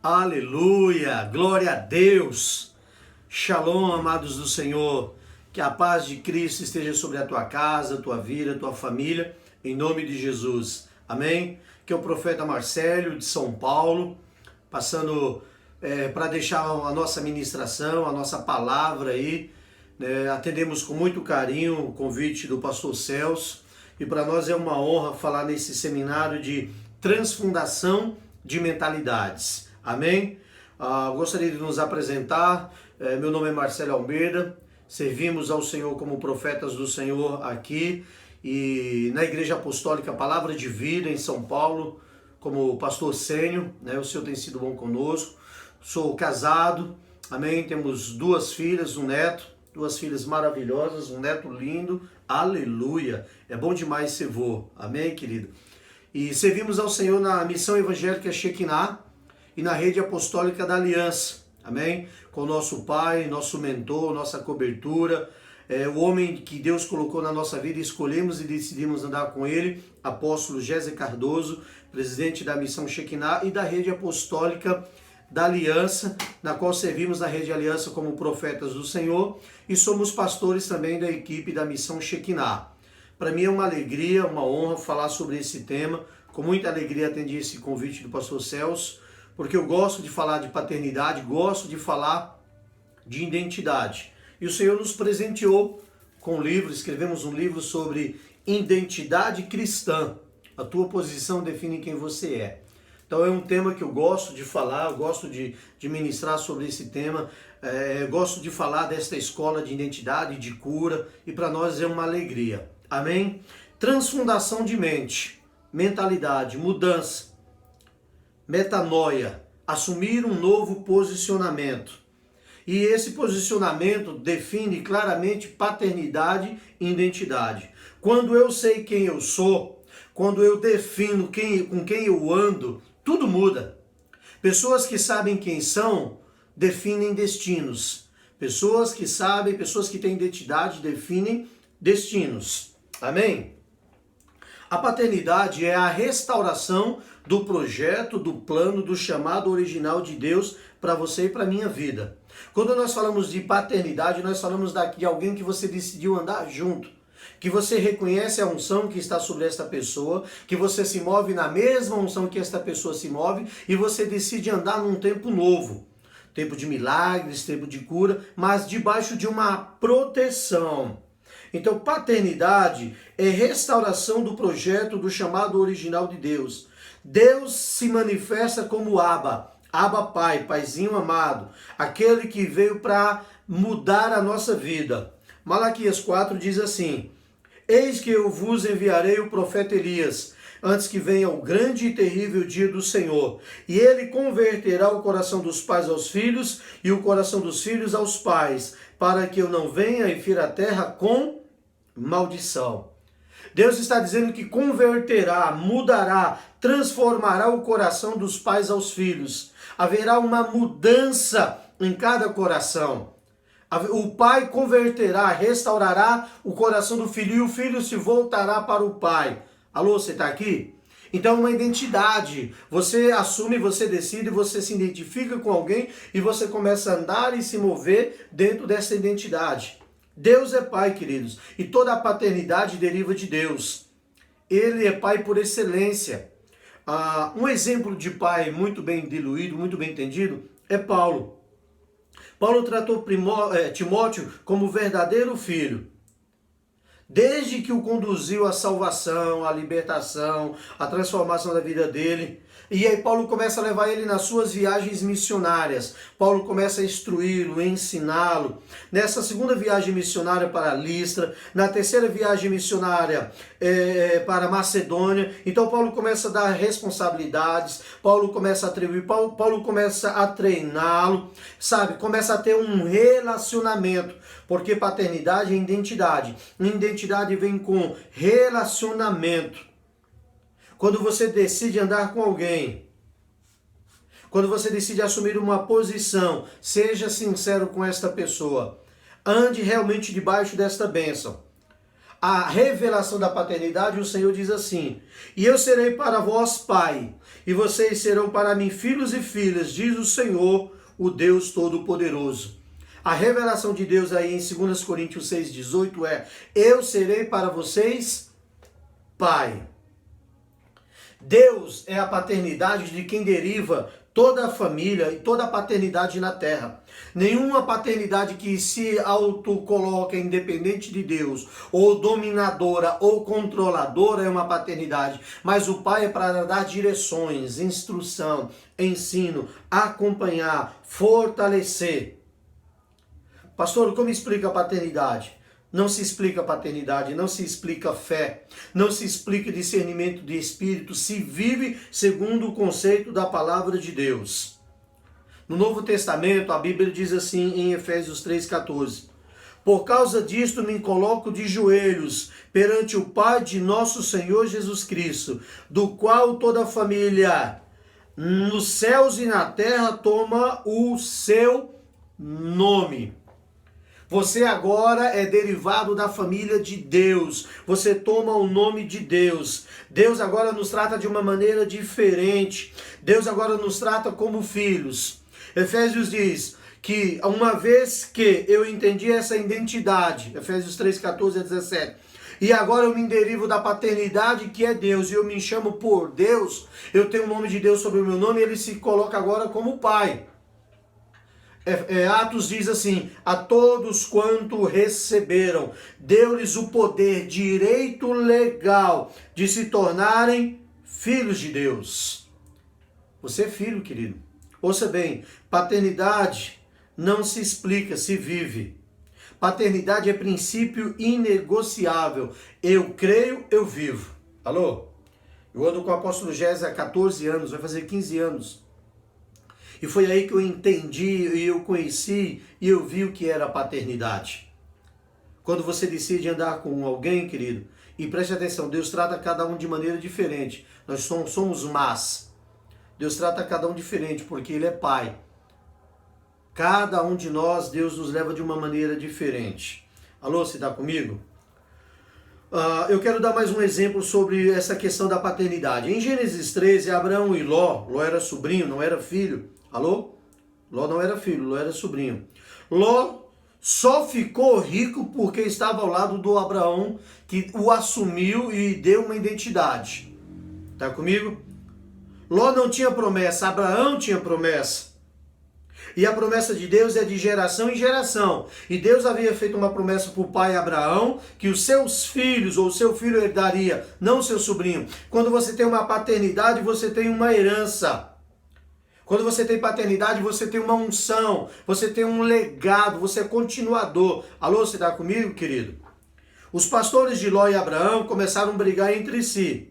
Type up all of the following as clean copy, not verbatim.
Aleluia, glória a Deus. Shalom, amados do Senhor. Que a paz de Cristo esteja sobre a tua casa, tua vida, tua família, em nome de Jesus. Amém? Que é o profeta Marcélio de São Paulo, passando para deixar a nossa ministração, a nossa palavra aí. Atendemos com muito carinho o convite do pastor Celso e para nós é uma honra falar nesse seminário de transfundação de mentalidades. Amém? Gostaria de nos apresentar. Meu nome é Marcelo Almeida. Servimos ao Senhor como profetas do Senhor aqui e na Igreja Apostólica Palavra de Vida em São Paulo, como pastor sênior, né? O Senhor tem sido bom conosco. Sou casado, amém? Temos duas filhas, um neto, duas filhas maravilhosas, um neto lindo, aleluia. É bom demais ser vô, amém, querido? E servimos ao Senhor na Missão Evangélica Shekinah e na Rede Apostólica da Aliança, amém? Com o nosso pai, nosso mentor, nossa cobertura, o homem que Deus colocou na nossa vida, escolhemos e decidimos andar com ele, apóstolo Géser Cardoso, presidente da Missão Shekinah e da Rede Apostólica da Aliança, na qual servimos na Rede Aliança como profetas do Senhor e somos pastores também da equipe da Missão Shekinah. Para mim é uma alegria, uma honra falar sobre esse tema. Com muita alegria atendi esse convite do pastor Celso, porque eu gosto de falar de paternidade, gosto de falar de identidade. E o Senhor nos presenteou com um livro, escrevemos um livro sobre identidade cristã. A tua posição define quem você é. Então é um tema que eu gosto de falar, eu gosto de ministrar sobre esse tema, gosto de falar desta escola de identidade, de cura, e para nós é uma alegria. Amém? Transfundação de mente, mentalidade, mudança, metanoia, assumir um novo posicionamento. E esse posicionamento define claramente paternidade e identidade. Quando eu sei quem eu sou, quando eu defino com quem eu ando, tudo muda. Pessoas que sabem quem são, definem destinos. Pessoas que sabem, pessoas que têm identidade, definem destinos. Amém? A paternidade é a restauração do projeto, do plano, do chamado original de Deus para você e para a minha vida. Quando nós falamos de paternidade, nós falamos de alguém que você decidiu andar junto, que você reconhece a unção que está sobre esta pessoa, que você se move na mesma unção que esta pessoa se move e você decide andar num tempo novo. Tempo de milagres, tempo de cura, mas debaixo de uma proteção. Então, paternidade é restauração do projeto, do chamado original de Deus. Deus se manifesta como Abba Pai, Paizinho amado, aquele que veio para mudar a nossa vida. Malaquias 4 diz assim: eis que eu vos enviarei o profeta Elias, antes que venha o grande e terrível dia do Senhor. E ele converterá o coração dos pais aos filhos e o coração dos filhos aos pais, para que eu não venha e fira a terra com maldição. Deus está dizendo que converterá, mudará, transformará o coração dos pais aos filhos. Haverá uma mudança em cada coração. O pai converterá, restaurará o coração do filho e o filho se voltará para o pai. Alô, você está aqui? Então, uma identidade. Você assume, você decide, você se identifica com alguém e você começa a andar e se mover dentro dessa identidade. Deus é pai, queridos, e toda a paternidade deriva de Deus. Ele é pai por excelência. Um exemplo de pai muito bem diluído, muito bem entendido, é Paulo. Paulo tratou Timóteo como verdadeiro filho. Desde que o conduziu à salvação, à libertação, à transformação da vida dele. E aí Paulo começa a levar ele nas suas viagens missionárias. Paulo começa a instruí-lo, ensiná-lo. Nessa segunda viagem missionária para Listra, na terceira viagem missionária para Macedônia. Então Paulo começa a dar responsabilidades, Paulo começa a atribuir, Paulo começa a treiná-lo, sabe? Começa a ter um relacionamento. Porque paternidade é identidade. Identidade vem com relacionamento. Quando você decide andar com alguém, quando você decide assumir uma posição, seja sincero com esta pessoa. Ande realmente debaixo desta bênção. a revelação da paternidade, o Senhor diz assim: e eu serei para vós pai, e vocês serão para mim filhos e filhas, diz o Senhor, o Deus Todo-Poderoso. A revelação de Deus aí em 2 Coríntios 6,18 é: eu serei para vocês pai. Deus é a paternidade de quem deriva toda a família e toda a paternidade na terra. Nenhuma paternidade que se autocoloca independente de Deus, ou dominadora ou controladora, é uma paternidade. Mas o pai é para dar direções, instrução, ensino, acompanhar, fortalecer. Pastor, como explica a paternidade? Não se explica paternidade, não se explica fé, não se explica discernimento de espírito, se vive segundo o conceito da palavra de Deus. No Novo Testamento, a Bíblia diz assim em Efésios 3,14: por causa disto me coloco de joelhos perante o Pai de nosso Senhor Jesus Cristo, do qual toda a família nos céus e na terra toma o seu nome. Você agora é derivado da família de Deus. Você toma o nome de Deus. Deus agora nos trata de uma maneira diferente. Deus agora nos trata como filhos. Efésios diz que uma vez que eu entendi essa identidade, Efésios 3, 14 a 17, e agora eu me derivo da paternidade que é Deus, e eu me chamo por Deus, eu tenho o nome de Deus sobre o meu nome, e ele se coloca agora como Pai. Atos diz assim: a todos quanto receberam, deu-lhes o poder, direito legal de se tornarem filhos de Deus. Você é filho, querido. Ouça bem, paternidade não se explica, se vive. Paternidade é princípio inegociável. Eu creio, eu vivo. Alô? Eu ando com o apóstolo Gésio há 14 anos, vai fazer 15 anos. E foi aí que eu entendi, e eu conheci, e eu vi o que era a paternidade. Quando você decide andar com alguém, querido, e preste atenção, Deus trata cada um de maneira diferente. Nós somos mas. Deus trata cada um diferente, porque Ele é Pai. Cada um de nós, Deus nos leva de uma maneira diferente. Alô, você está comigo? Eu quero dar mais um exemplo sobre essa questão da paternidade. Em Gênesis 13, Abraão e Ló era sobrinho, não era filho. Alô? Ló não era filho, Ló era sobrinho. Ló só ficou rico porque estava ao lado do Abraão, que o assumiu e deu uma identidade. Tá comigo? Ló não tinha promessa, Abraão tinha promessa. E a promessa de Deus é de geração em geração. E Deus havia feito uma promessa para o pai Abraão, que os seus filhos, ou o seu filho herdaria, não o seu sobrinho. Quando você tem uma paternidade, você tem uma herança. Quando você tem paternidade, você tem uma unção, você tem um legado, você é continuador. Alô, você está comigo, querido? Os pastores de Ló e Abraão começaram a brigar entre si.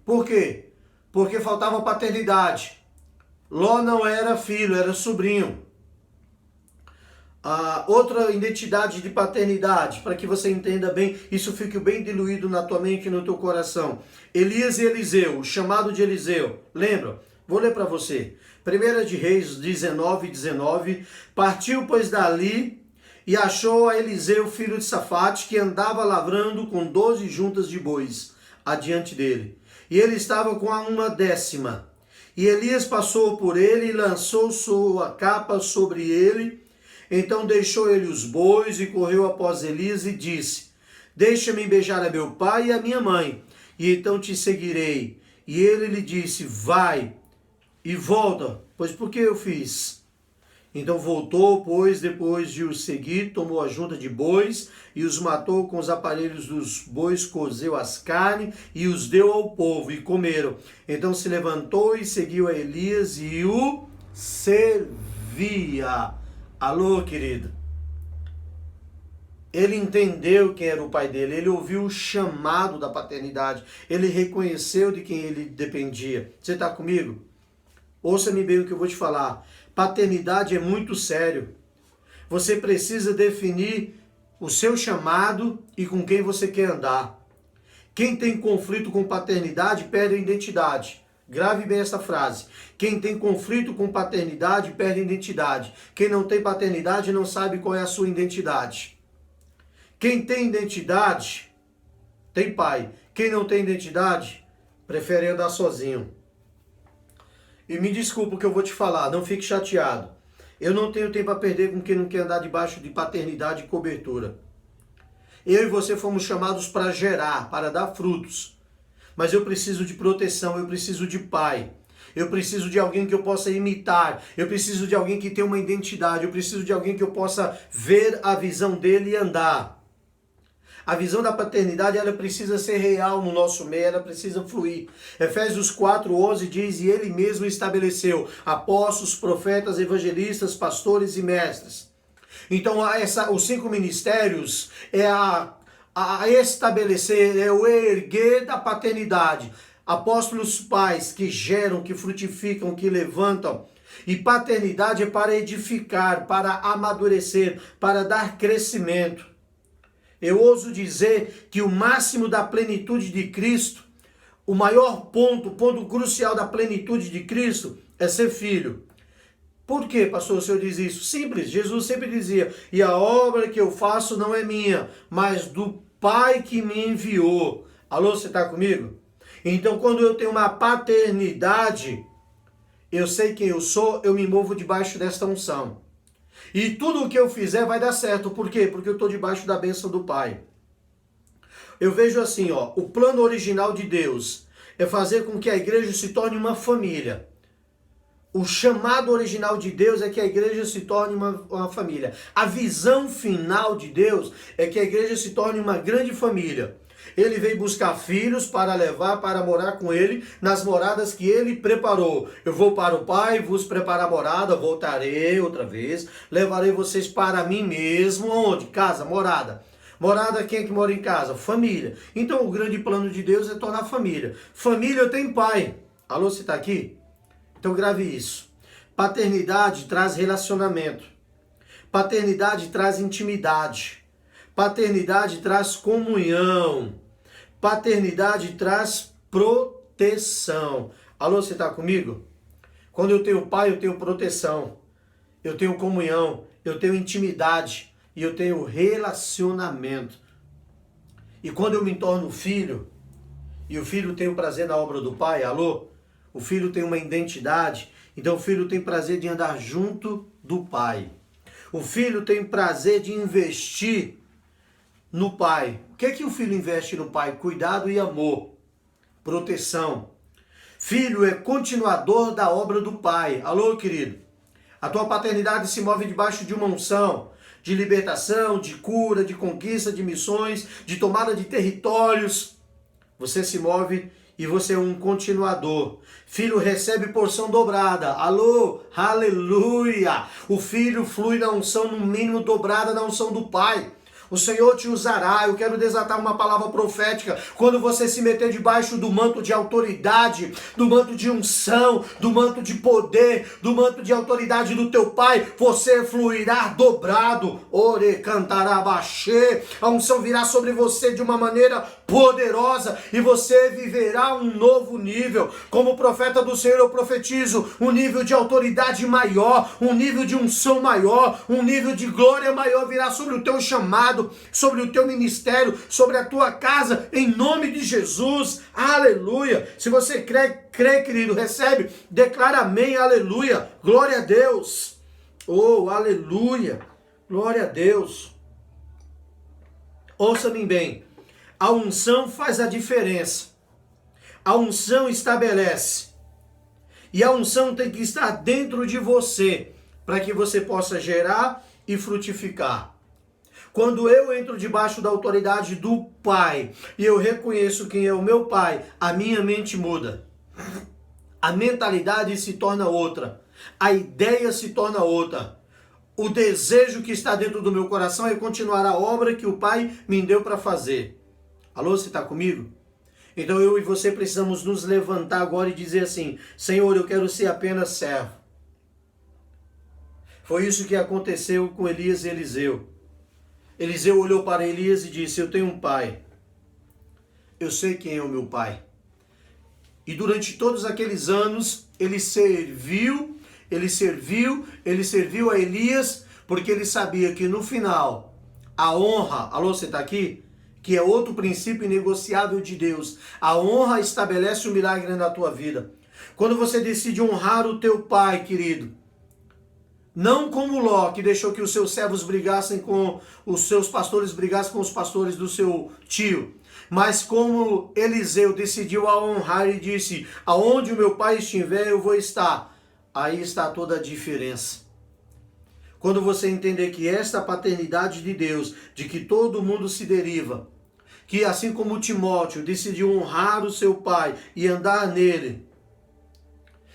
Por quê? Porque faltava paternidade. Ló não era filho, era sobrinho. Outra identidade de paternidade, para que você entenda bem, isso fique bem diluído na tua mente e no teu coração. Elias e Eliseu, o chamado de Eliseu. Lembra? Vou ler para você. 1 de Reis 19:19. Partiu, pois, dali e achou a Eliseu, filho de Safate, que andava lavrando com 12 juntas de bois adiante dele. E ele estava com uma 10ª. E Elias passou por ele e lançou sua capa sobre ele. Então deixou ele os bois e correu após Elias e disse: deixa-me beijar a meu pai e a minha mãe, e então te seguirei. E ele lhe disse: vai e volta, pois por que eu fiz? Então voltou, pois, depois de os seguir, tomou a junta de bois e os matou com os aparelhos dos bois, cozeu as carnes e os deu ao povo, e comeram. Então se levantou e seguiu a Elias e o servia. Alô, querido? Ele entendeu quem era o pai dele, ele ouviu o chamado da paternidade, ele reconheceu de quem ele dependia. Você está comigo? Ouça-me bem o que eu vou te falar. Paternidade é muito sério. Você precisa definir o seu chamado e com quem você quer andar. Quem tem conflito com paternidade perde a identidade. Grave bem essa frase. Quem tem conflito com paternidade perde a identidade. Quem não tem paternidade não sabe qual é a sua identidade. Quem tem identidade tem pai. Quem não tem identidade, prefere andar sozinho. E me desculpa o que eu vou te falar, não fique chateado. Eu não tenho tempo a perder com quem não quer andar debaixo de paternidade e cobertura. Eu e você fomos chamados para gerar, para dar frutos. Mas eu preciso de proteção, eu preciso de pai. Eu preciso de alguém que eu possa imitar. Eu preciso de alguém que tenha uma identidade. Eu preciso de alguém que eu possa ver a visão dele e andar. A visão da paternidade, ela precisa ser real no nosso meio, ela precisa fluir. Efésios 4:11 diz, e ele mesmo estabeleceu apóstolos, profetas, evangelistas, pastores e mestres. Então, os 5 ministérios é a estabelecer, é o erguer da paternidade. Apóstolos pais que geram, que frutificam, que levantam. E paternidade é para edificar, para amadurecer, para dar crescimento. Eu ouso dizer que o máximo da plenitude de Cristo, o maior ponto, o ponto crucial da plenitude de Cristo é ser filho. Por que, pastor, o senhor diz isso? Simples, Jesus sempre dizia, e a obra que eu faço não é minha, mas do Pai que me enviou. Alô, você está comigo? Então, quando eu tenho uma paternidade, eu sei quem eu sou, eu me movo debaixo desta unção. E tudo o que eu fizer vai dar certo. Por quê? Porque eu estou debaixo da bênção do Pai. Eu vejo assim, o plano original de Deus é fazer com que a igreja se torne uma família. O chamado original de Deus é que a igreja se torne uma família. A visão final de Deus é que a igreja se torne uma grande família. Ele veio buscar filhos para levar, para morar com ele nas moradas que ele preparou. Eu vou para o Pai, vos preparar morada, voltarei outra vez, levarei vocês para mim mesmo. Onde? Casa, morada. Morada, quem é que mora em casa? Família. Então o grande plano de Deus é tornar família. Família tem pai. Alô, você está aqui? Então grave isso. Paternidade traz relacionamento. Paternidade traz intimidade. Paternidade traz comunhão. Paternidade traz proteção. Alô, você está comigo? Quando eu tenho pai, eu tenho proteção. Eu tenho comunhão. Eu tenho intimidade. E eu tenho relacionamento. E quando eu me torno filho, e o filho tem o prazer na obra do pai, alô? O filho tem uma identidade. Então o filho tem prazer de andar junto do pai. O filho tem prazer de investir no pai. O que é que o filho investe no pai? Cuidado e amor. Proteção. Filho é continuador da obra do pai. Alô, querido? A tua paternidade se move debaixo de uma unção de libertação, de cura, de conquista, de missões, de tomada de territórios. Você se move e você é um continuador. Filho recebe porção dobrada. Alô, aleluia! O filho flui na unção, no mínimo dobrada na unção do pai. O Senhor te usará. Eu quero desatar uma palavra profética. Quando você se meter debaixo do manto de autoridade, do manto de unção, do manto de poder, do manto de autoridade do teu Pai, você fluirá dobrado. Ore cantará baixê. A unção virá sobre você de uma maneira poderosa e você viverá um novo nível. Como profeta do Senhor, eu profetizo um nível de autoridade maior, um nível de unção maior, um nível de glória maior virá sobre o teu chamado, sobre o teu ministério, sobre a tua casa, em nome de Jesus. Aleluia. Se você crê, querido, recebe, declara amém, aleluia. Glória a Deus. Oh, aleluia. Glória a Deus. Ouça-me bem. A unção faz a diferença. A unção estabelece. E a unção tem que estar dentro de você, para que você possa gerar e frutificar. Quando eu entro debaixo da autoridade do Pai e eu reconheço quem é o meu Pai, a minha mente muda. A mentalidade se torna outra. A ideia se torna outra. O desejo que está dentro do meu coração é continuar a obra que o Pai me deu para fazer. Alô, você está comigo? Então eu e você precisamos nos levantar agora e dizer assim: Senhor, eu quero ser apenas servo. Foi isso que aconteceu com Elias e Eliseu. Eliseu olhou para Elias e disse: eu tenho um pai. Eu sei quem é o meu pai. E durante todos aqueles anos, ele serviu a Elias, porque ele sabia que no final, a honra, alô, você está aqui? que é outro princípio inegociável de Deus. A honra estabelece o milagre na tua vida. Quando você decide honrar o teu pai, querido, não como Ló, que deixou que os seus servos brigassem com os seus pastores, brigassem com os pastores do seu tio, mas como Eliseu decidiu a honrar e disse: aonde o meu pai estiver, eu vou estar. Aí está toda a diferença. Quando você entender que esta paternidade de Deus, de que todo mundo se deriva, que assim como Timóteo decidiu honrar o seu pai e andar nele,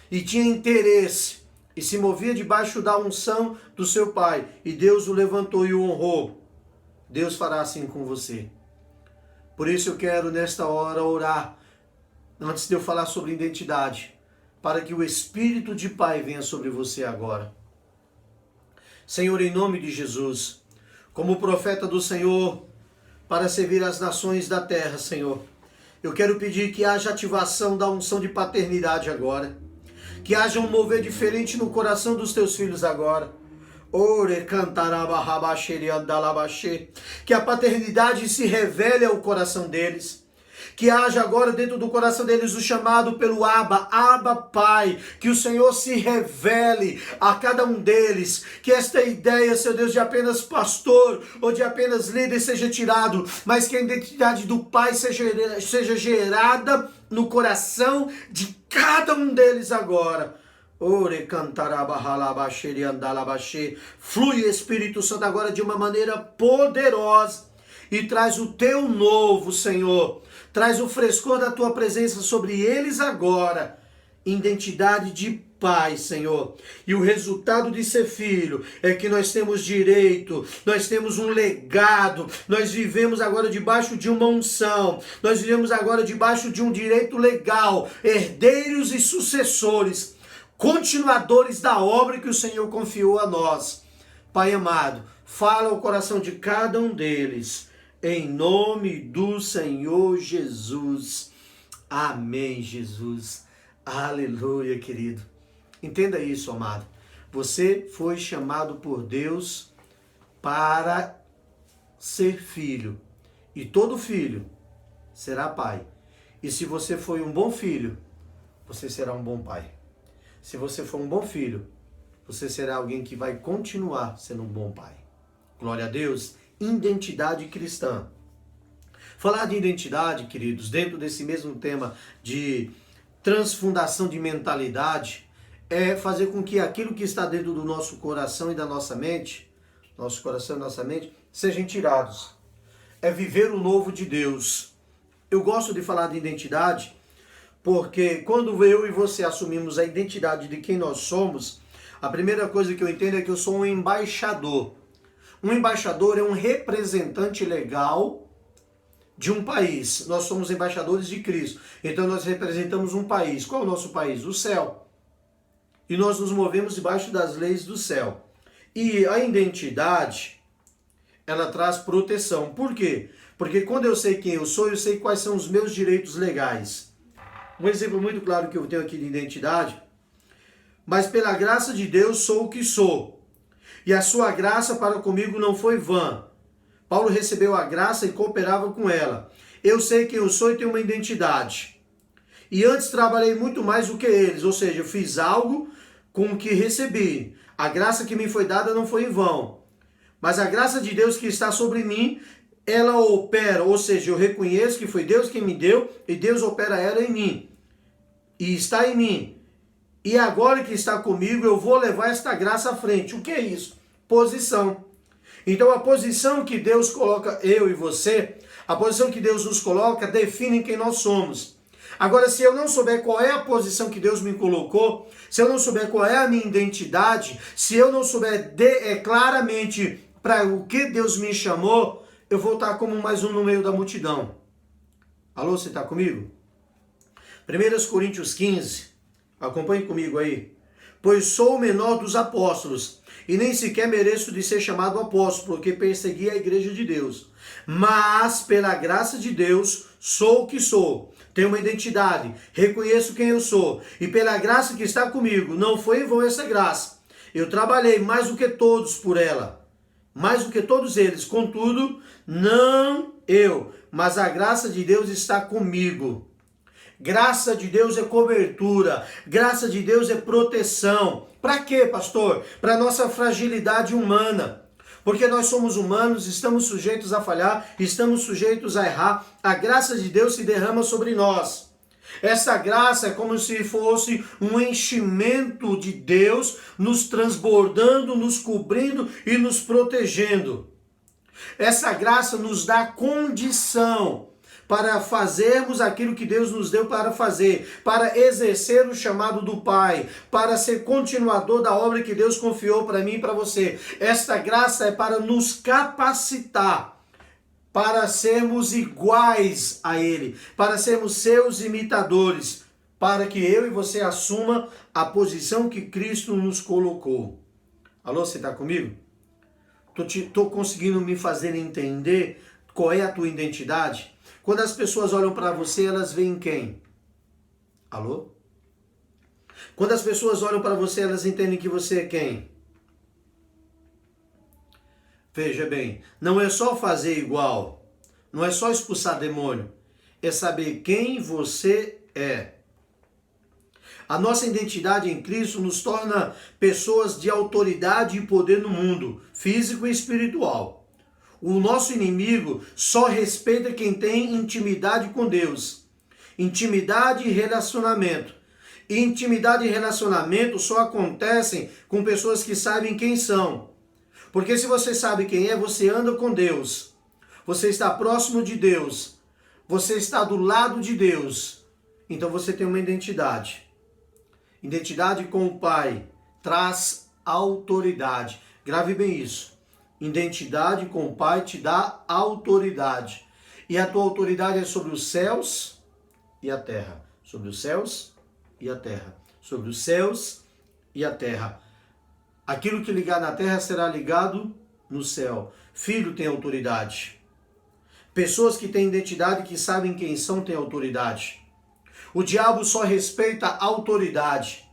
e tinha interesse, e se movia debaixo da unção do seu pai, e Deus o levantou e o honrou, Deus fará assim com você. Por isso eu quero nesta hora orar, antes de eu falar sobre identidade, para que o Espírito de Pai venha sobre você agora. Senhor, em nome de Jesus, como profeta do Senhor, para servir as nações da terra, Senhor, eu quero pedir que haja ativação da unção de paternidade agora, que haja um mover diferente no coração dos teus filhos agora. Que a paternidade se revele ao coração deles. Que haja agora dentro do coração deles o chamado pelo Abba Pai. Que o Senhor se revele a cada um deles. Que esta ideia, Seu Deus, de apenas pastor ou de apenas líder seja tirado. Mas que a identidade do Pai seja gerada no coração de cada um deles agora. Flui, Espírito Santo, agora de uma maneira poderosa e traz o teu novo, Senhor. Traz o frescor da tua presença sobre eles agora. Identidade de pai, Senhor. E o resultado de ser filho é que nós temos direito, nós temos um legado, nós vivemos agora debaixo de uma unção, nós vivemos agora debaixo de um direito legal, herdeiros e sucessores, continuadores da obra que o Senhor confiou a nós. Pai amado, fala ao coração de cada um deles, em nome do Senhor Jesus. Amém, Jesus. Aleluia, querido. Entenda isso, amado. Você foi chamado por Deus para ser filho. E todo filho será pai. E se você foi um bom filho, você será um bom pai. Se você for um bom filho, você será alguém que vai continuar sendo um bom pai. Glória a Deus. Identidade cristã. Falar de identidade, queridos, dentro desse mesmo tema de transfundação de mentalidade, é fazer com que aquilo que está dentro do nosso coração e da nossa mente, nosso coração e nossa mente, sejam tirados. É viver o novo de Deus. Eu gosto de falar de identidade, porque quando eu e você assumimos a identidade de quem nós somos, a primeira coisa que eu entendo é que eu sou um embaixador. Um embaixador é um representante legal de um país. Nós somos embaixadores de Cristo. Então nós representamos um país. Qual é o nosso país? O céu. E nós nos movemos debaixo das leis do céu. E a identidade, ela traz proteção. Por quê? Porque quando eu sei quem eu sei quais são os meus direitos legais. Um exemplo muito claro que eu tenho aqui de identidade. Mas pela graça de Deus sou o que sou. E a sua graça para comigo não foi vã. Paulo recebeu a graça e cooperava com ela. Eu sei quem eu sou e tenho uma identidade. E antes trabalhei muito mais do que eles. Ou seja, eu fiz algo com o que recebi. A graça que me foi dada não foi em vão. Mas a graça de Deus que está sobre mim, ela opera. Ou seja, eu reconheço que foi Deus quem me deu e Deus opera ela em mim. E está em mim. E agora que está comigo, eu vou levar esta graça à frente. O que é isso? Posição. Então a posição que Deus coloca eu e você, a posição que Deus nos coloca, define quem nós somos. Agora, se eu não souber qual é a posição que Deus me colocou, se eu não souber qual é a minha identidade, se eu não souber claramente para o que Deus me chamou, eu vou estar como mais um no meio da multidão. Alô, você está comigo? 1 Coríntios 15, acompanhe comigo aí. Pois sou o menor dos apóstolos, e nem sequer mereço de ser chamado apóstolo, porque persegui a igreja de Deus. Mas, pela graça de Deus, sou o que sou. Tenho uma identidade, reconheço quem eu sou. E pela graça que está comigo, não foi em vão essa graça. Eu trabalhei mais do que todos por ela. Mais do que todos eles. Contudo, não mas a graça de Deus está comigo. Graça de Deus é cobertura, graça de Deus é proteção. Para quê, pastor? Para nossa fragilidade humana. Porque nós somos humanos, estamos sujeitos a falhar, estamos sujeitos a errar. A graça de Deus se derrama sobre nós. Essa graça é como se fosse um enchimento de Deus, nos transbordando, nos cobrindo e nos protegendo. Essa graça nos dá condição para fazermos aquilo que Deus nos deu para fazer, para exercer o chamado do Pai, para ser continuador da obra que Deus confiou para mim e para você. Esta graça é para nos capacitar, para sermos iguais a Ele, para sermos seus imitadores, para que eu e você assuma a posição que Cristo nos colocou. Alô, você está comigo? Estou conseguindo me fazer entender qual é a tua identidade? Quando as pessoas olham para você, elas veem quem? Alô? Quando as pessoas olham para você, elas entendem que você é quem? Veja bem, não é só fazer igual, não é só expulsar demônio, é saber quem você é. A nossa identidade em Cristo nos torna pessoas de autoridade e poder no mundo, físico e espiritual. O nosso inimigo só respeita quem tem intimidade com Deus. Intimidade e relacionamento. E intimidade e relacionamento só acontecem com pessoas que sabem quem são. Porque se você sabe quem é, você anda com Deus. Você está próximo de Deus. Você está do lado de Deus. Então você tem uma identidade. Identidade com o Pai traz autoridade. Grave bem isso. Identidade com o Pai te dá autoridade. E a tua autoridade é sobre os céus e a terra. Sobre os céus e a terra. Sobre os céus e a terra. Aquilo que ligar na terra será ligado no céu. Filho tem autoridade. Pessoas que têm identidade, que sabem quem são, têm autoridade. O diabo só respeita a autoridade.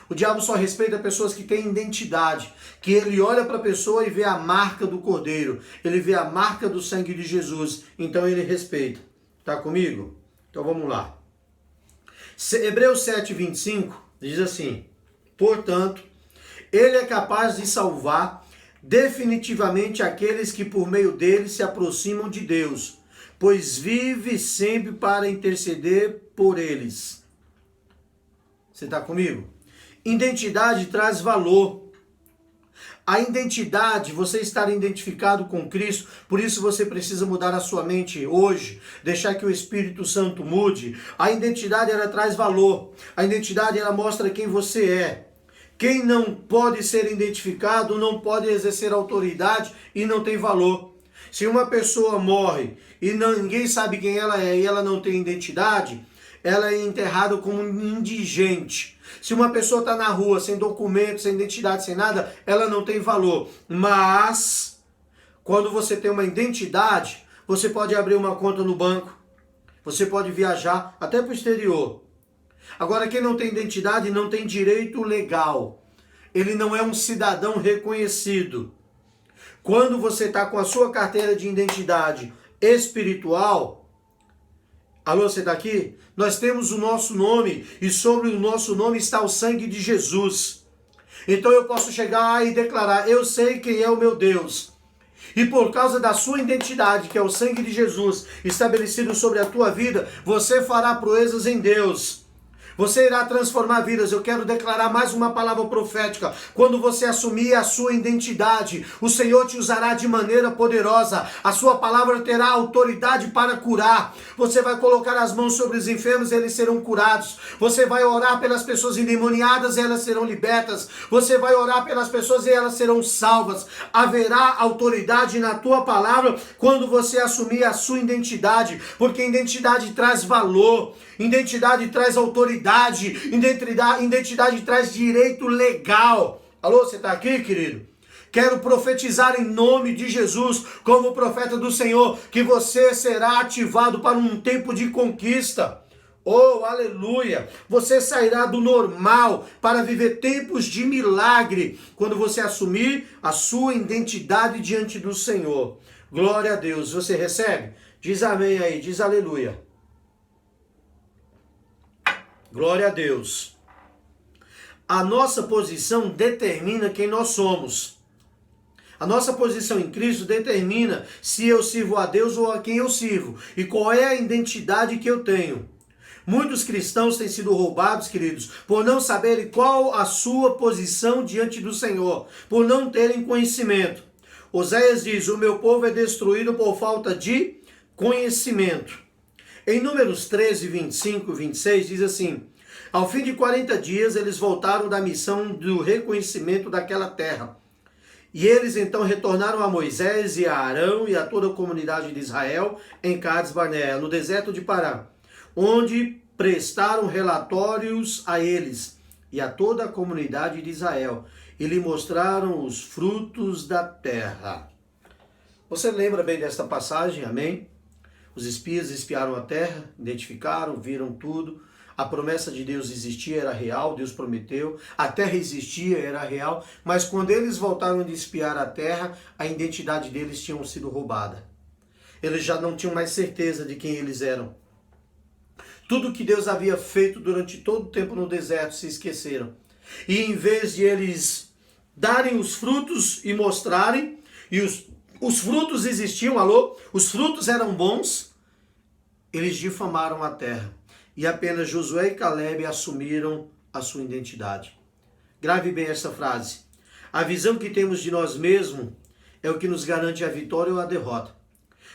O diabo só respeita pessoas que têm identidade, que ele olha para a pessoa e vê a marca do Cordeiro, ele vê a marca do sangue de Jesus, então ele respeita. Tá comigo? Então vamos lá. Hebreus 7:25 diz assim: portanto, ele é capaz de salvar definitivamente aqueles que por meio dele se aproximam de Deus, pois vive sempre para interceder por eles. Você está comigo? Identidade traz valor. A identidade, você estar identificado com Cristo, por isso você precisa mudar a sua mente hoje, deixar que o Espírito Santo mude. A identidade, ela traz valor. A identidade, ela mostra quem você é. Quem não pode ser identificado não pode exercer autoridade e não tem valor. Se uma pessoa morre e ninguém sabe quem ela é e ela não tem identidade, ela é enterrada como um indigente. Se uma pessoa está na rua sem documento, sem identidade, sem nada, ela não tem valor. Mas, quando você tem uma identidade, você pode abrir uma conta no banco, você pode viajar até para o exterior. Agora, quem não tem identidade não tem direito legal. Ele não é um cidadão reconhecido. Quando você está com a sua carteira de identidade espiritual, alô, você está aqui? Nós temos o nosso nome e sobre o nosso nome está o sangue de Jesus. Então eu posso chegar e declarar: eu sei quem é o meu Deus. E por causa da sua identidade, que é o sangue de Jesus, estabelecido sobre a tua vida, você fará proezas em Deus. Você irá transformar vidas. Eu quero declarar mais uma palavra profética. Quando você assumir a sua identidade, o Senhor te usará de maneira poderosa. A sua palavra terá autoridade para curar. Você vai colocar as mãos sobre os enfermos e eles serão curados. Você vai orar pelas pessoas endemoniadas e elas serão libertas. Você vai orar pelas pessoas e elas serão salvas. Haverá autoridade na tua palavra quando você assumir a sua identidade, porque identidade traz valor. Identidade traz autoridade, identidade traz direito legal. Alô, você está aqui, querido? Quero profetizar em nome de Jesus, como profeta do Senhor, que você será ativado para um tempo de conquista. Oh, aleluia! Você sairá do normal para viver tempos de milagre, quando você assumir a sua identidade diante do Senhor. Glória a Deus. Você recebe? Diz amém aí, diz aleluia. Glória a Deus. A nossa posição determina quem nós somos. A nossa posição em Cristo determina se eu sirvo a Deus ou a quem eu sirvo. E qual é a identidade que eu tenho. Muitos cristãos têm sido roubados, queridos, por não saberem qual a sua posição diante do Senhor, por não terem conhecimento. Oséias diz, o meu povo é destruído por falta de conhecimento. Em Números 13, 25 e 26 diz assim, ao fim de 40 dias eles voltaram da missão do reconhecimento daquela terra. E eles então retornaram a Moisés e a Arão e a toda a comunidade de Israel em Cades Barnea, no deserto de Pará, onde prestaram relatórios a eles e a toda a comunidade de Israel, e lhe mostraram os frutos da terra. Você lembra bem desta passagem, amém? Os espias espiaram a terra, identificaram, viram tudo. A promessa de Deus existia, era real, Deus prometeu. A terra existia, era real. Mas quando eles voltaram de espiar a terra, a identidade deles tinha sido roubada. Eles já não tinham mais certeza de quem eles eram. Tudo que Deus havia feito durante todo o tempo no deserto se esqueceram. E em vez de eles darem os frutos e mostrarem, e os frutos existiam, alô? Os frutos eram bons, eles difamaram a terra. E apenas Josué e Caleb assumiram a sua identidade. Grave bem essa frase. A visão que temos de nós mesmos é o que nos garante a vitória ou a derrota.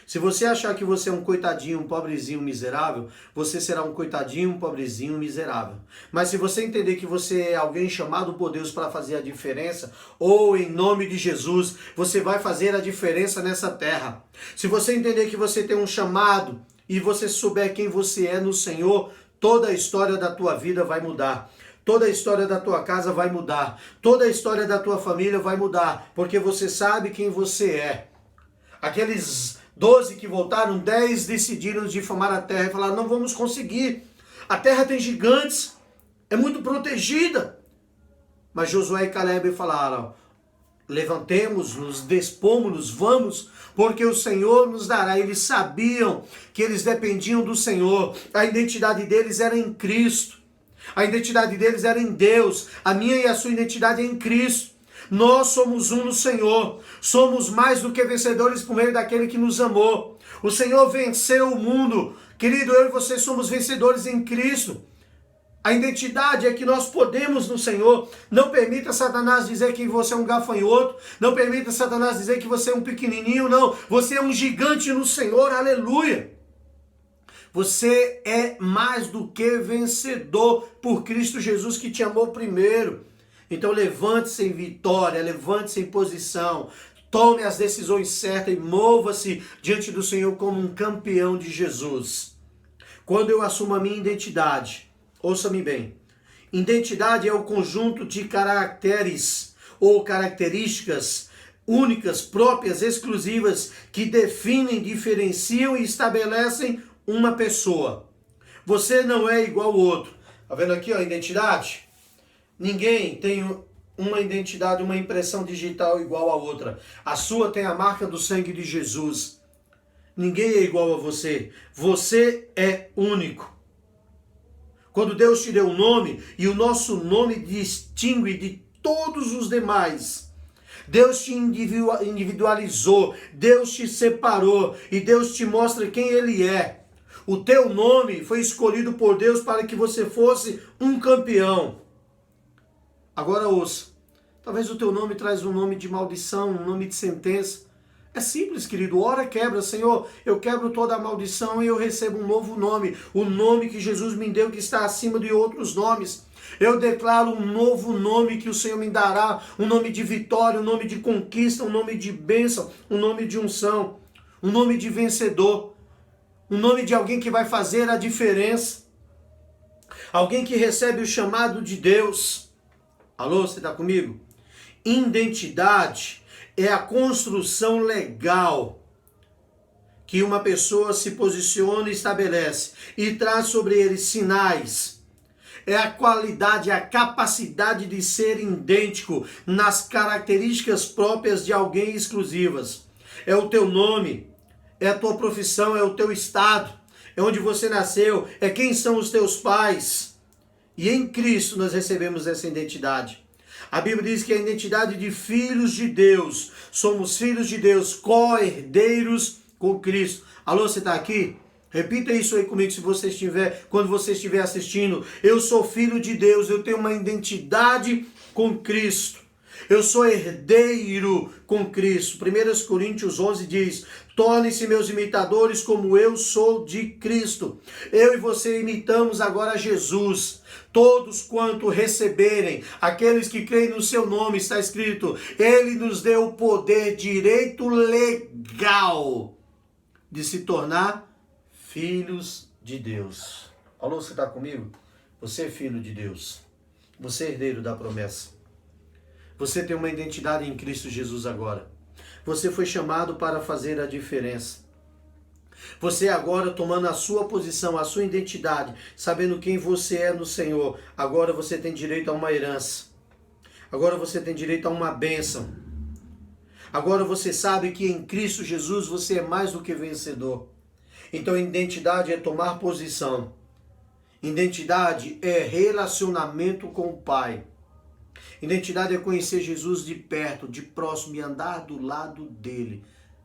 Se você achar que você é um coitadinho, um pobrezinho, miserável, você será um coitadinho, um pobrezinho, miserável. Mas se você entender que você é alguém chamado por Deus para fazer a diferença, ou em nome de Jesus, você vai fazer a diferença nessa terra. Se você entender que você tem um chamado e você souber quem você é no Senhor, toda a história da tua vida vai mudar. Toda a história da tua casa vai mudar. Toda a história da tua família vai mudar. Porque você sabe quem você é. Aqueles 12 que voltaram, 10 decidiram difamar a terra e falaram, não vamos conseguir. A terra tem gigantes, é muito protegida. Mas Josué e Caleb falaram, levantemos-nos, despomos-nos, vamos, porque o Senhor nos dará. Eles sabiam que eles dependiam do Senhor. A identidade deles era em Cristo. A identidade deles era em Deus. A minha e a sua identidade é em Cristo. Nós somos um no Senhor. Somos mais do que vencedores por meio daquele que nos amou. O Senhor venceu o mundo. Querido, eu e você somos vencedores em Cristo. A identidade é que nós podemos no Senhor. Não permita Satanás dizer que você é um gafanhoto. Não permita Satanás dizer que você é um pequenininho. Não, você é um gigante no Senhor. Aleluia. Você é mais do que vencedor por Cristo Jesus que te amou primeiro. Então levante-se em vitória, levante-se em posição, tome as decisões certas e mova-se diante do Senhor como um campeão de Jesus. Quando eu assumo a minha identidade, ouça-me bem, identidade é o conjunto de caracteres ou características únicas, próprias, exclusivas, que definem, diferenciam e estabelecem uma pessoa. Você não é igual ao outro. Tá vendo aqui a identidade? Ninguém tem uma identidade, uma impressão digital igual a outra. A sua tem a marca do sangue de Jesus. Ninguém é igual a você. Você é único. Quando Deus te deu um nome, e o nosso nome distingue de todos os demais, Deus te individualizou, Deus te separou, e Deus te mostra quem Ele é. O teu nome foi escolhido por Deus para que você fosse um campeão. Agora ouça, talvez o teu nome traz um nome de maldição, um nome de sentença. É simples, querido, ora quebra, Senhor, eu quebro toda a maldição e eu recebo um novo nome. O nome que Jesus me deu que está acima de outros nomes. Eu declaro um novo nome que o Senhor me dará, um nome de vitória, um nome de conquista, um nome de bênção, um nome de unção, um nome de vencedor, um nome de alguém que vai fazer a diferença, alguém que recebe o chamado de Deus. Alô, você está comigo? Identidade é a construção legal que uma pessoa se posiciona e estabelece e traz sobre ele sinais. É a qualidade, a capacidade de ser idêntico nas características próprias de alguém exclusivas. É o teu nome, é a tua profissão, é o teu estado, é onde você nasceu, é quem são os teus pais. E em Cristo nós recebemos essa identidade. A Bíblia diz que a identidade de filhos de Deus, somos filhos de Deus, co-herdeiros com Cristo. Alô, você está aqui? Repita isso aí comigo quando você estiver assistindo. Eu sou filho de Deus, eu tenho uma identidade com Cristo. Eu sou herdeiro com Cristo. 1 Coríntios 11 diz: tornem-se meus imitadores como eu sou de Cristo. Eu e você imitamos agora Jesus. Todos quanto receberem, aqueles que creem no seu nome, está escrito, ele nos deu o poder, direito legal de se tornar filhos de Deus. Alô, você está comigo? Você é filho de Deus. Você é herdeiro da promessa. Você tem uma identidade em Cristo Jesus agora. Você foi chamado para fazer a diferença. Você agora tomando a sua posição, a sua identidade, sabendo quem você é no Senhor, agora você tem direito a uma herança. Agora você tem direito a uma bênção. Agora você sabe que em Cristo Jesus você é mais do que vencedor. Então identidade é tomar posição. Identidade é relacionamento com o Pai. Identidade é conhecer Jesus de perto, de próximo e andar do lado dele,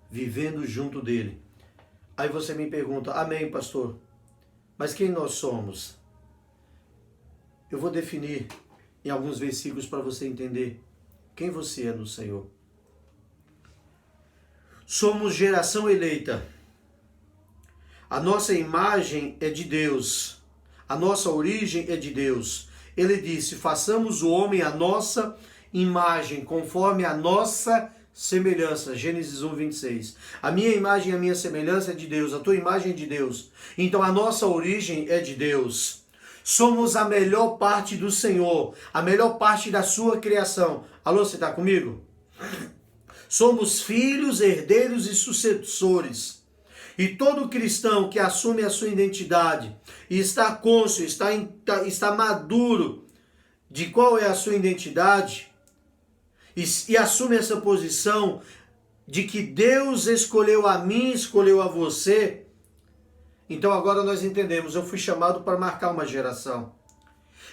vivendo junto dele. Aí você me pergunta, amém, pastor, mas quem nós somos? Eu vou definir em alguns versículos para você entender quem você é no Senhor. Somos geração eleita. A nossa imagem é de Deus. A nossa origem é de Deus. Ele disse, façamos o homem a nossa imagem, conforme a nossa semelhança. Gênesis 1, 26. A minha imagem e a minha semelhança é de Deus. A tua imagem é de Deus. Então a nossa origem é de Deus. Somos a melhor parte do Senhor. A melhor parte da sua criação. Alô, você está comigo? Somos filhos, herdeiros e sucessores. E todo cristão que assume a sua identidade e está cônscio, está maduro de qual é a sua identidade e assume essa posição de que Deus escolheu a mim, escolheu a você, então agora nós entendemos, eu fui chamado para marcar uma geração.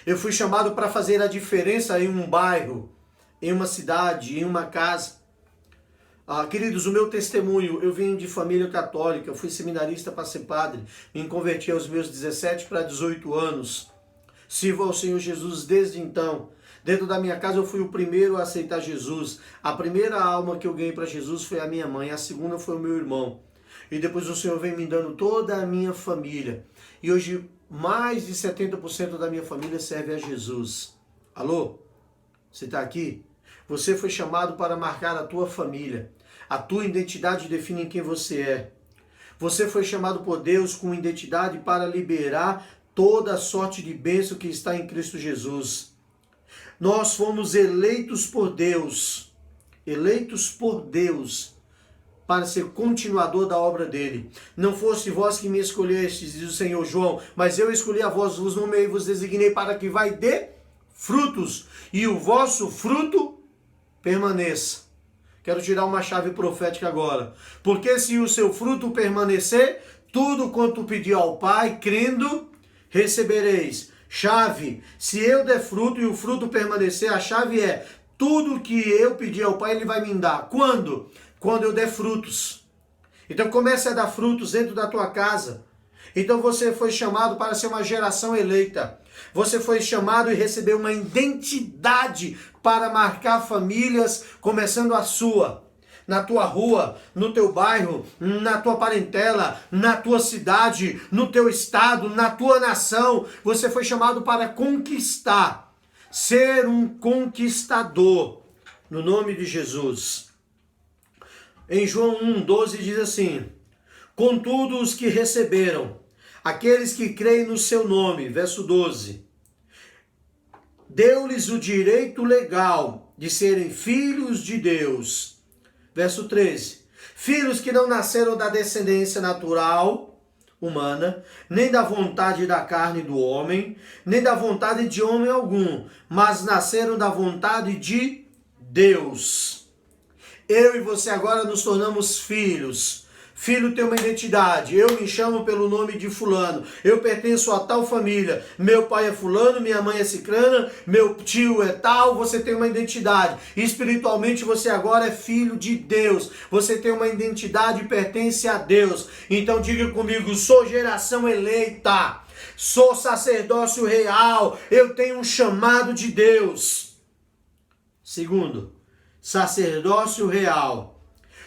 Eu fui chamado para fazer a diferença em um bairro, em uma cidade, em uma casa. Queridos, o meu testemunho, eu vim de família católica, eu fui seminarista para ser padre, me converti aos meus 17 para 18 anos, sirvo ao Senhor Jesus desde então. Dentro da minha casa eu fui o primeiro a aceitar Jesus, a primeira alma que eu ganhei para Jesus foi a minha mãe, a segunda foi o meu irmão, e depois o Senhor vem me dando toda a minha família, e hoje mais de 70% da minha família serve a Jesus. Alô? Você está aqui? Você foi chamado para marcar a tua família. A tua identidade define quem você é. Você foi chamado por Deus com identidade para liberar toda a sorte de bênção que está em Cristo Jesus. Nós fomos eleitos por Deus para ser continuador da obra dele. Não fosse vós que me escolhestes, diz o Senhor João, mas eu escolhi a vós, vos nomeei, vos designei para que vai dê frutos, e o vosso fruto permaneça. Quero tirar uma chave profética agora. Porque se o seu fruto permanecer, tudo quanto pedir ao Pai, crendo, recebereis. Chave, se eu der fruto e o fruto permanecer, a chave é, tudo que eu pedir ao Pai, Ele vai me dar. Quando? Quando eu der frutos. Então comece a dar frutos dentro da tua casa. Então você foi chamado para ser uma geração eleita. Você foi chamado e recebeu uma identidade para marcar famílias, começando a sua. Na tua rua, no teu bairro, na tua parentela, na tua cidade, no teu estado, na tua nação. Você foi chamado para conquistar. Ser um conquistador. No nome de Jesus. Em João 1,12 diz assim: contudo, os que receberam, aqueles que creem no seu nome, verso 12, deu-lhes o direito legal de serem filhos de Deus. Verso 13, filhos que não nasceram da descendência natural, humana, nem da vontade da carne do homem, nem da vontade de homem algum, mas nasceram da vontade de Deus. Eu e você agora nos tornamos filhos. Filho tem uma identidade. Eu me chamo pelo nome de fulano. Eu pertenço a tal família. Meu pai é fulano, minha mãe é cicrana, meu tio é tal. Você tem uma identidade. Espiritualmente você agora é filho de Deus. Você tem uma identidade e pertence a Deus. Então diga comigo, sou geração eleita. Sou sacerdócio real. Eu tenho um chamado de Deus. Segundo, sacerdócio real.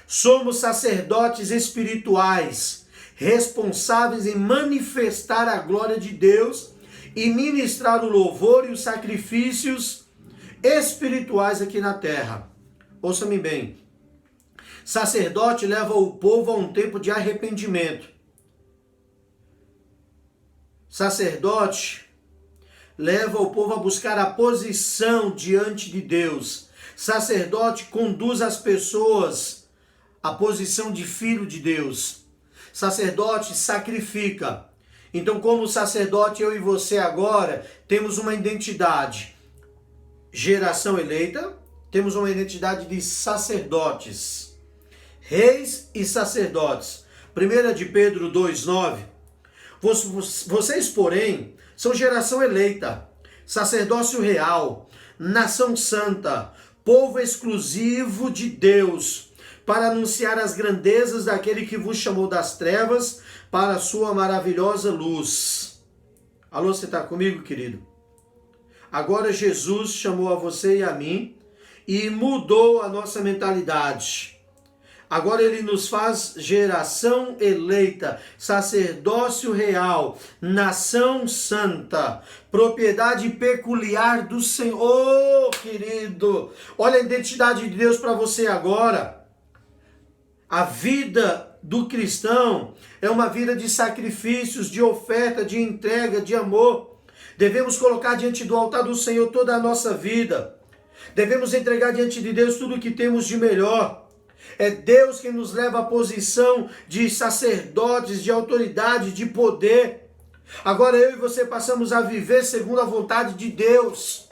Somos sacerdotes espirituais, responsáveis em manifestar a glória de Deus e ministrar o louvor e os sacrifícios espirituais aqui na terra. Ouça-me bem. Sacerdote leva o povo a um tempo de arrependimento. Sacerdote leva o povo a buscar a posição diante de Deus. Sacerdote conduz as pessoas à posição de filho de Deus. Sacerdote sacrifica. Então, como sacerdote, eu e você agora temos uma identidade. Geração eleita, temos uma identidade de sacerdotes. Reis e sacerdotes. 1 de Pedro 2,9. Vocês, porém, são geração eleita, sacerdócio real, nação santa, povo exclusivo de Deus, para anunciar as grandezas daquele que vos chamou das trevas para a sua maravilhosa luz. Alô, você está comigo, querido? Agora Jesus chamou a você e a mim e mudou a nossa mentalidade. Agora ele nos faz geração eleita, sacerdócio real, nação santa, propriedade peculiar do Senhor. Oh, querido, olha a identidade de Deus para você agora. A vida do cristão é uma vida de sacrifícios, de oferta, de entrega, de amor. Devemos colocar diante do altar do Senhor toda a nossa vida. Devemos entregar diante de Deus tudo o que temos de melhor. É Deus quem nos leva à posição de sacerdotes, de autoridade, de poder. Agora eu e você passamos a viver segundo a vontade de Deus.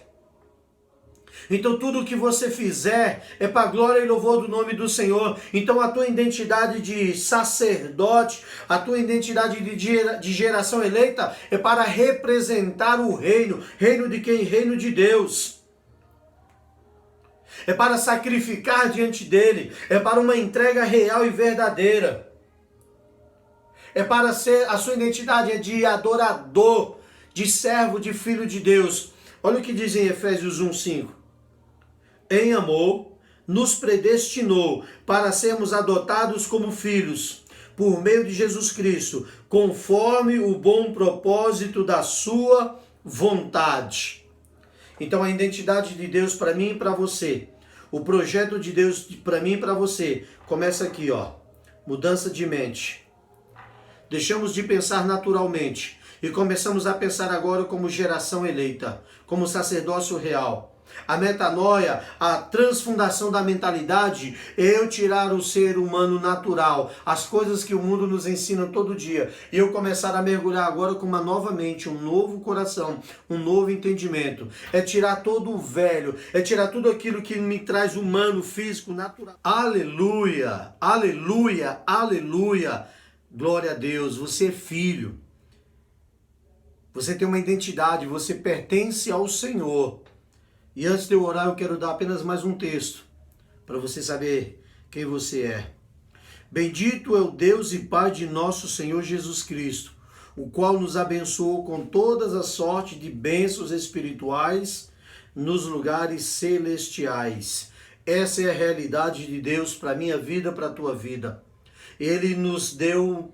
Então tudo o que você fizer é para a glória e louvor do nome do Senhor. Então a tua identidade de sacerdote, a tua identidade de geração eleita é para representar o reino. Reino de quem? Reino de Deus. É para sacrificar diante dele. É para uma entrega real e verdadeira. É para ser, a sua identidade é de adorador, de servo, de filho de Deus. Olha o que diz em Efésios 1:5. Em amor, nos predestinou para sermos adotados como filhos, por meio de Jesus Cristo, conforme o bom propósito da sua vontade. Então a identidade de Deus para mim e para você, o projeto de Deus para mim e para você, começa aqui, ó. Mudança de mente. Deixamos de pensar naturalmente e começamos a pensar agora como geração eleita, como sacerdócio real. A metanoia, a transfundação da mentalidade, é eu tirar o ser humano natural, as coisas que o mundo nos ensina todo dia, e eu começar a mergulhar agora com uma nova mente, um novo coração, um novo entendimento. É tirar todo o velho, é tirar tudo aquilo que me traz humano, físico, natural. Aleluia, aleluia, aleluia. Glória a Deus, você é filho. Você tem uma identidade, você pertence ao Senhor. E antes de eu orar, eu quero dar apenas mais um texto, para você saber quem você é. Bendito é o Deus e Pai de nosso Senhor Jesus Cristo, o qual nos abençoou com todas as sortes de bênçãos espirituais nos lugares celestiais. Essa é a realidade de Deus para a minha vida, para a tua vida. Ele nos deu,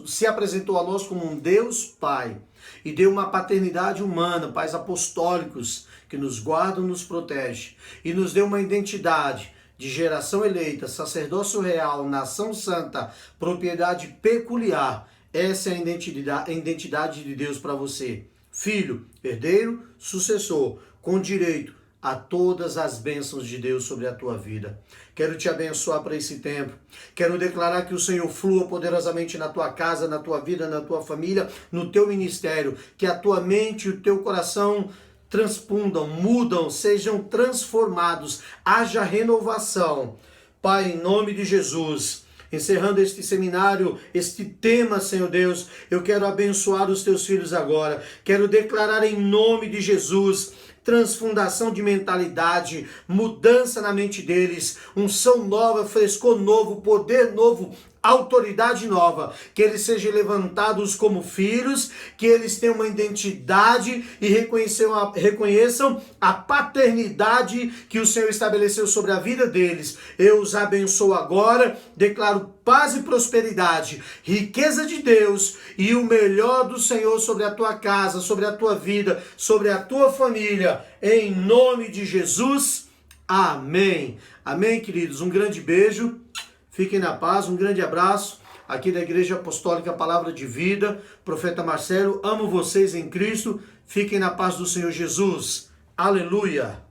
se apresentou a nós como um Deus Pai e deu uma paternidade humana, pais apostólicos que nos guardam, nos protegem, e nos deu uma identidade de geração eleita, sacerdócio real, nação santa, propriedade peculiar. Essa é a identidade de Deus para você. Filho, herdeiro, sucessor, com direito a todas as bênçãos de Deus sobre a tua vida. Quero te abençoar para esse tempo. Quero declarar que o Senhor flua poderosamente na tua casa, na tua vida, na tua família, no teu ministério. Que a tua mente e o teu coração transpundam, mudam, sejam transformados. Haja renovação. Pai, em nome de Jesus, Encerrando este seminário, este tema, Senhor Deus, eu quero abençoar os teus filhos agora. Quero declarar em nome de Jesus transfundação de mentalidade, mudança na mente deles, unção nova, frescor novo, poder novo, autoridade nova, que eles sejam levantados como filhos, que eles tenham uma identidade e reconheçam a paternidade que o Senhor estabeleceu sobre a vida deles. Eu os abençoo agora, declaro paz e prosperidade, riqueza de Deus e o melhor do Senhor sobre a tua casa, sobre a tua vida, sobre a tua família, em nome de Jesus, amém. Amém, queridos, um grande beijo. Fiquem na paz, um grande abraço aqui da Igreja Apostólica Palavra de Vida, Profeta Marcelo, amo vocês em Cristo, fiquem na paz do Senhor Jesus, aleluia!